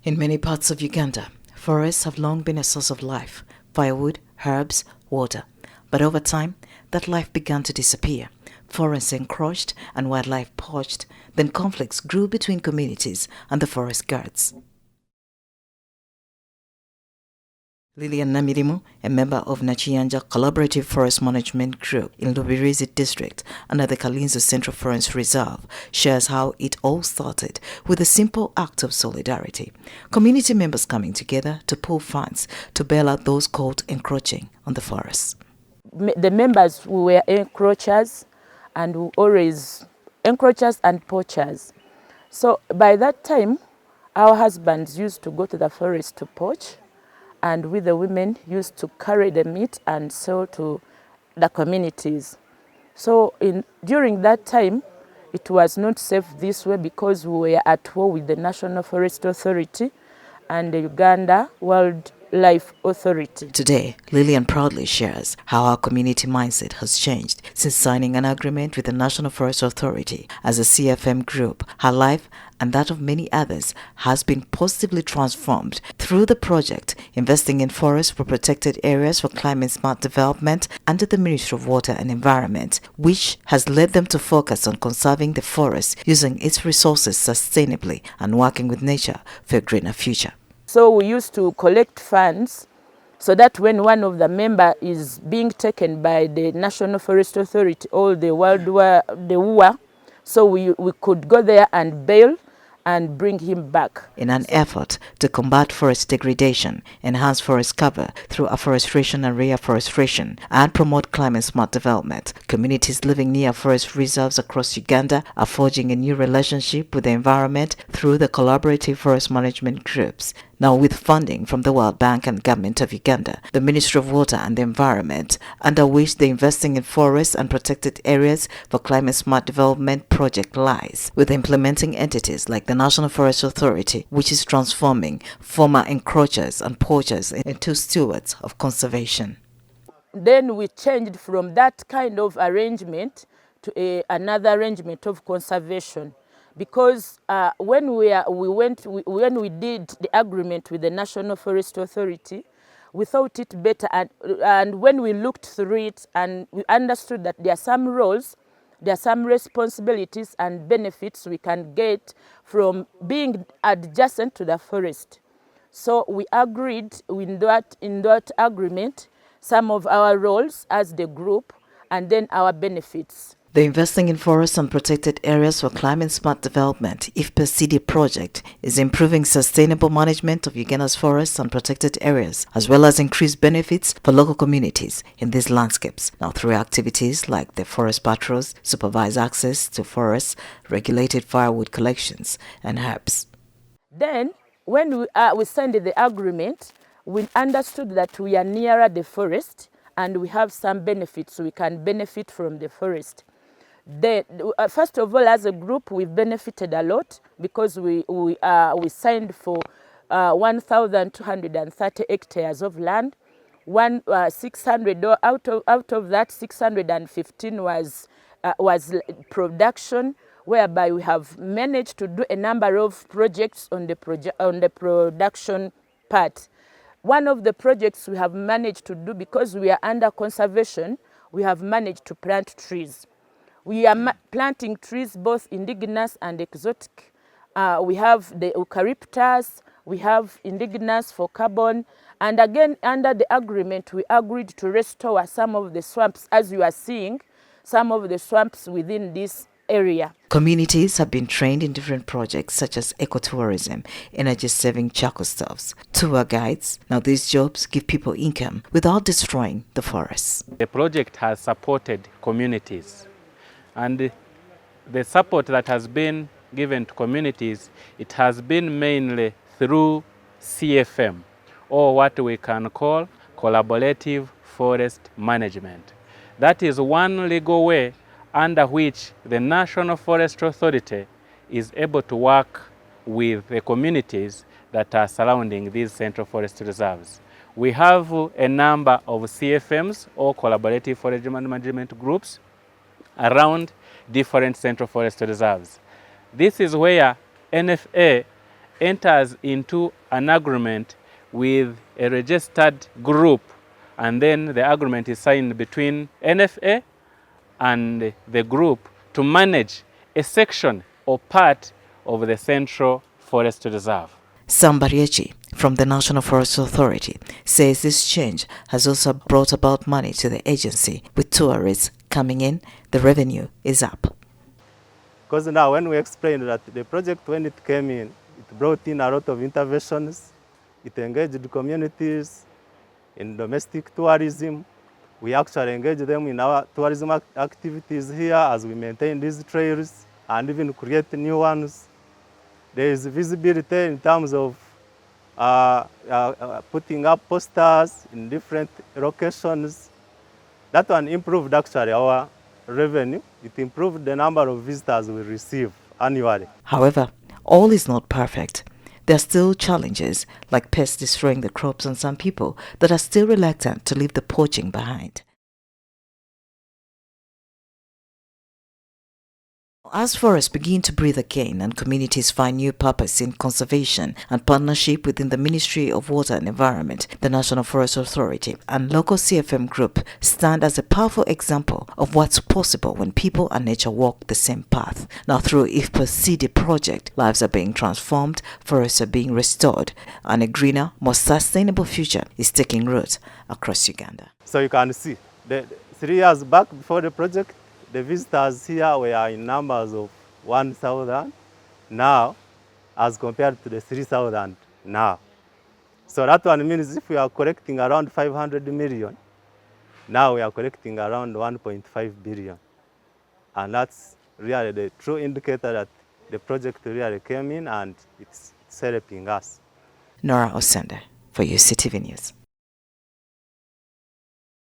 In many parts of Uganda, forests have long been a source of life, firewood, herbs, water. But over time, that life began to disappear. Forests encroached and wildlife poached. Then conflicts grew between communities and the forest guards. Lilian Namirimu, a member of Nachiyanja Collaborative Forest Management Group in Lubirizi District under the Kalinzo Central Forest Reserve, shares how it all started with a simple act of solidarity. Community members coming together to pool funds to bail out those caught encroaching on the forest. The members were encroachers and always encroachers and poachers. So by that time, our husbands used to go to the forest to poach, and we the women used to carry the meat and sell to the communities. So during that time, it was not safe this way because we were at war with the National Forestry Authority and the Uganda Wildlife Authority. Today, Lillian proudly shares how our community mindset has changed since signing an agreement with the National Forestry Authority. As a CFM group, her life and that of many others has been positively transformed through the project investing in forests for protected areas for climate-smart development under the Ministry of Water and Environment, which has led them to focus on conserving the forest, using its resources sustainably and working with nature for a greener future. So we used to collect funds so that when one of the member is being taken by the National Forestry Authority or the WUA, so we could go there and bail and bring him back. In an effort to combat forest degradation, enhance forest cover through afforestation and reforestation, and promote climate-smart development, communities living near forest reserves across Uganda are forging a new relationship with the environment through the collaborative forest management groups. Now, with funding from the World Bank and Government of Uganda, the Ministry of Water and the Environment, under which the Investing in Forests and Protected Areas for Climate-Smart Development project lies, with implementing entities like the National Forestry Authority, which is transforming former encroachers and poachers into stewards of conservation. Then we changed from that kind of arrangement to another arrangement of conservation. Because when we did the agreement with the National Forestry Authority, we thought it better, and when we looked through it and we understood that there are some roles, there are some responsibilities and benefits we can get from being adjacent to the forest. So we agreed in that agreement some of our roles as the group and then our benefits. The Investing in Forests and Protected Areas for Climate-Smart Development IFPA-CD project is improving sustainable management of Uganda's forests and protected areas, as well as increased benefits for local communities in these landscapes. Now, through activities like the forest patrols, supervised access to forests, regulated firewood collections, and herbs. Then, when we signed the agreement, we understood that we are nearer the forest and we have some benefits. We can benefit from the forest. First of all, as a group, we've benefited a lot because we signed for 1,230 hectares of land. 600 out of that 615 was production, whereby we have managed to do a number of projects on the production part. One of the projects we have managed to do, because we are under conservation, we have managed to plant trees. We are planting trees, both indigenous and exotic. We have the eucalyptus, we have indigenous for carbon, and again, under the agreement, we agreed to restore some of the swamps, as you are seeing, some of the swamps within this area. Communities have been trained in different projects such as ecotourism, energy-saving charcoal stoves, tour guides. Now these jobs give people income without destroying the forests. The project has supported communities, and the support that has been given to communities, it has been mainly through CFM, or what we can call collaborative forest management. That is one legal way under which the National Forestry Authority is able to work with the communities that are surrounding these central forest reserves. We have a number of CFMs, or collaborative forest management groups, around different central forest reserves. This is where NFA enters into an agreement with a registered group, and then the agreement is signed between NFA and the group to manage a section or part of the Central Forest Reserve. Sambariechi from the National Forestry Authority says this change has also brought about money to the agency. With tourists coming in, the revenue is up. Because now when we explained that the project, when it came in, it brought in a lot of interventions. It engaged the communities in domestic tourism. We actually engage them in our tourism activities here as we maintain these trails and even create new ones. There is visibility in terms of putting up posters in different locations. That one improved actually our revenue. It improved the number of visitors we receive annually. However, all is not perfect. There are still challenges like pests destroying the crops and some people that are still reluctant to leave the poaching behind. As forests begin to breathe again and communities find new purpose in conservation and partnership within the Ministry of Water and Environment, the National Forestry Authority, and local CFM group stand as a powerful example of what's possible when people and nature walk the same path. Now through IFPA-CD project, lives are being transformed, forests are being restored, and a greener, more sustainable future is taking root across Uganda. So you can see, 3 years back before the project, the visitors here were in numbers of 1,000 now, as compared to the 3,000 now. So that one means if we are collecting around 500 million, now we are collecting around 1.5 billion. And that's really the true indicator that the project really came in and it's helping us. Nora Osende for UCTV News.